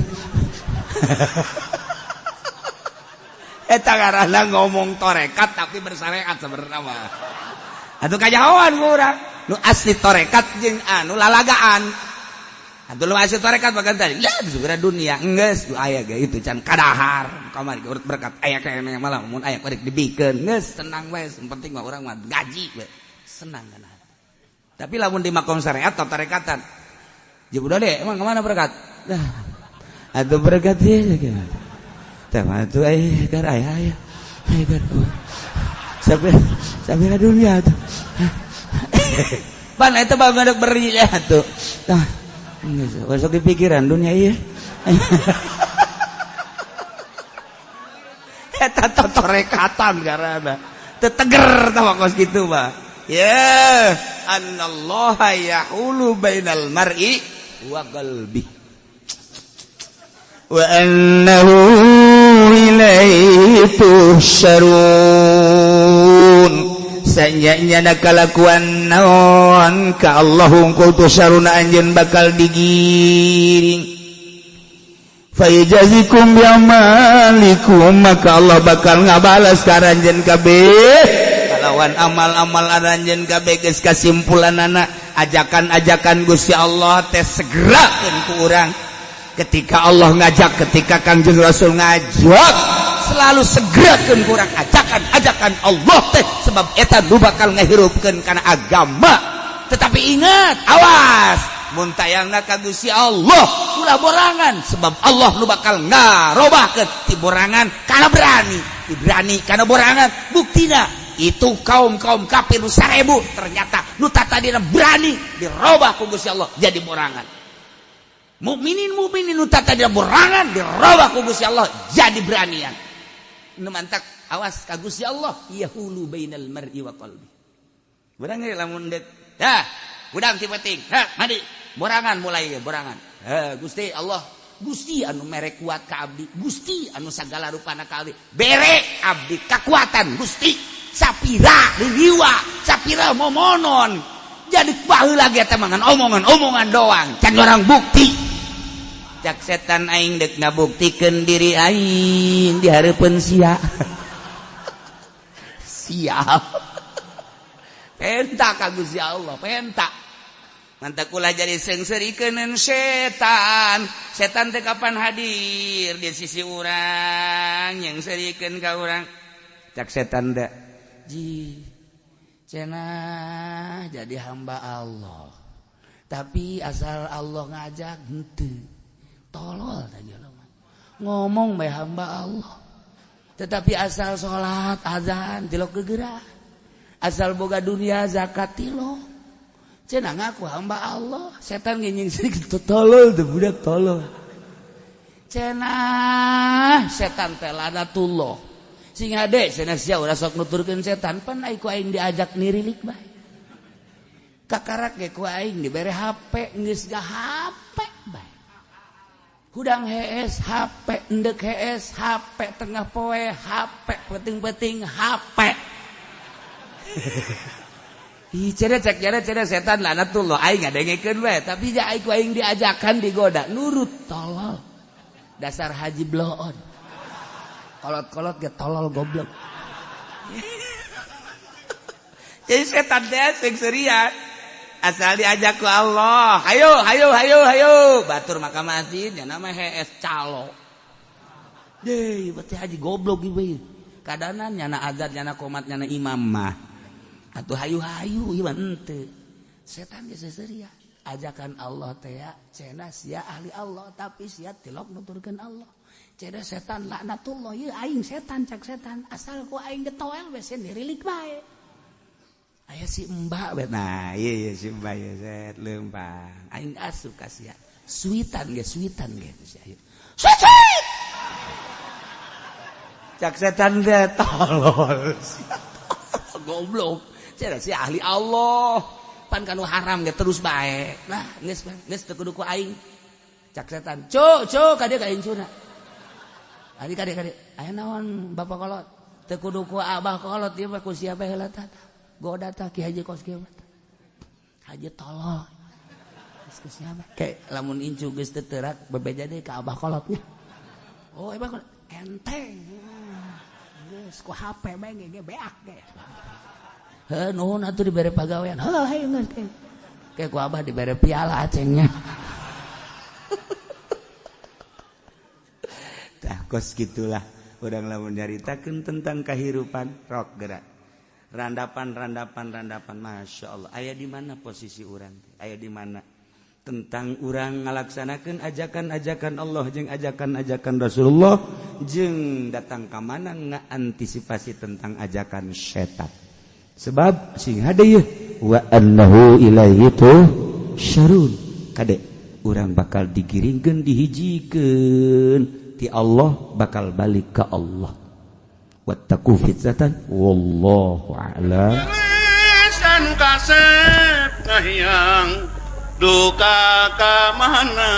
Speaker 1: eta ngaranna ngomong torekat tapi bersyariat sebenarnya mah. Atuh kajahoan ku urang. Nu asli torekat jeung anu lalagaan. Atuh lu asli torekat bagan tadi. Lah segera dunia geus aya ge itu can kadahar. Kamari urut berkat aya kene malah mun aya kurek dibikeun geus tenang we yang penting mah urang mah gaji we. Senang kana. Tapi lamun di makom syariat atau torekatan. Jeung udah deh emang kemana berkat? Dah. Atuh berkat ieu gimana? Tema tu karaya sampai dunia tu pan itu baru beri ya tu masuk di pikiran dunia iya eta torekatan karena teteger tahu kos gitu bah ya anallaha yahulu bainal mar'i wa qalbi
Speaker 3: wa annahu ilaihi tuhsyarun sanyana kalakuan naon ka Allah hungkul tuhsyaruna anjeun bakal digiring fa yajazikum bi'amalikum maka Allah bakal ngabalas ka anjeun kabeh kalawan amal-amal anjeun kabeh geus kasimpulanana ajakan-ajakan Gusti Allah teh segerakeun ku urang ketika Allah ngajak ketika Kangjeng Rasul ngajak selalu segerakeun ku urang ajakan-ajakan Allah teh sebab eta nu bakal ngahirupkeun kana agama tetapi ingat awas mun tayangna ka Gusti Allah ulah borangan sebab Allah nu bakal ngarobahkeun ti borangan kana berani ti berani kana borangan buktina itu kaum kafir nu 1000 ternyata nu tatadina berani dirobah ku Gusti Allah jadi borangan mukminin nu tatadina borangan dirobah ku Gusti Allah jadi beranian nu mantak awas ka Gusti Allah yahulu bainal mar'i wa qalbi urang ge lamun deuk dah udang ti penting mandi borangan mulai borangan Gusti Allah Gusti anu mere kuat ka abdi Gusti anu sagala rupana ka abdi bere abdi kakuatan Gusti sapira liwa sapira momonon jadi baheula ge teh mangan omongan doang can orang bukti cak setan aing deuk ngabuktikeun diri aing di hareupeun sia siap penta ka Gusti Allah penta mantak ulah jadi sengseureukeuneun setan teh kapan hadir di sisi urang nyengseureukkeun ka urang cak setan da ji cenah jadi hamba Allah tapi asal Allah ngajak henteu tolol aja ngomong bae hamba Allah tetapi asal sholat azan tilok gegerah asal boga dunia zakat tilok cenah ngaku hamba Allah setan ngenying sedikit tolol teh budak tolol cenah setan teh lanatullah sing hade cenah sia urang sok nuturkeun setan pan ai ku aing diajak nirilik bae kakarak ge ku aing dibere HP geus ga HP bae hudang hees HP endek hees HP tengah poe HP penting-penting HP ih cenah cek cenah setan lanatullah aing ngadengekeun bae tapi ja aing ku aing diajakan digoda nurut tolol dasar haji bloon kolot-kolot ge tolol goblok jadi setan teh sengserian asal diajak ku Allah hayo batur maka masjid nya nama HS calo deh berarti haji goblok ieu kadanan nyana azan nyana qomat nyana imam mah atuh hayu ieu henteu setan ge seuseuria ajakan Allah teh cenah sia ahli Allah tapi sia tilok nuturkeun Allah cenah setan laknatullah ieu aing setan cak setan asal ku aing getoel we sendirilik bae aya si mbak bet nah iya si mbak ya set leumpang aing asup ka sia suitan ge sia ayo suit cak setan ge tolol goblok cenah si ahli Allah pan kanu haram ge terus bae nah geus teu kudu ku aing cak setan cuk ka dieu ka incuna adik aya naon bapak kolot teu kudu ku abah kolot ieu ku siapa heula tah goda tah ki haji kos kieu haji tolol geus siapa ke lamun incu geus teu teurak bebeja deui ka abah kolot nya oh abah kolot enteng geus ku HP bae ge beak ge heuh nuhun atuh dibere pagawean heuh hayu geus ke ku abah dibere piala acengnya tah kos gitulah urang lamun nyaritakeun tentang kahirupan rok gerak randapan Masya Allah aya di mana posisi urang aya di mana tentang urang ngalaksanakeun ajakan-ajakan Allah jeung ajakan-ajakan Rasulullah jeung datang ka mana ngaantisipasi tentang ajakan setan sebab sing hade ieu wa annahu ilaihi tuhsyarun kade urang bakal digiringkeun dihijikeun ti Allah bakal balik ka Allah wattaqu fitnatan wallahu a'lam
Speaker 2: san kasep ngahiang duka ka mana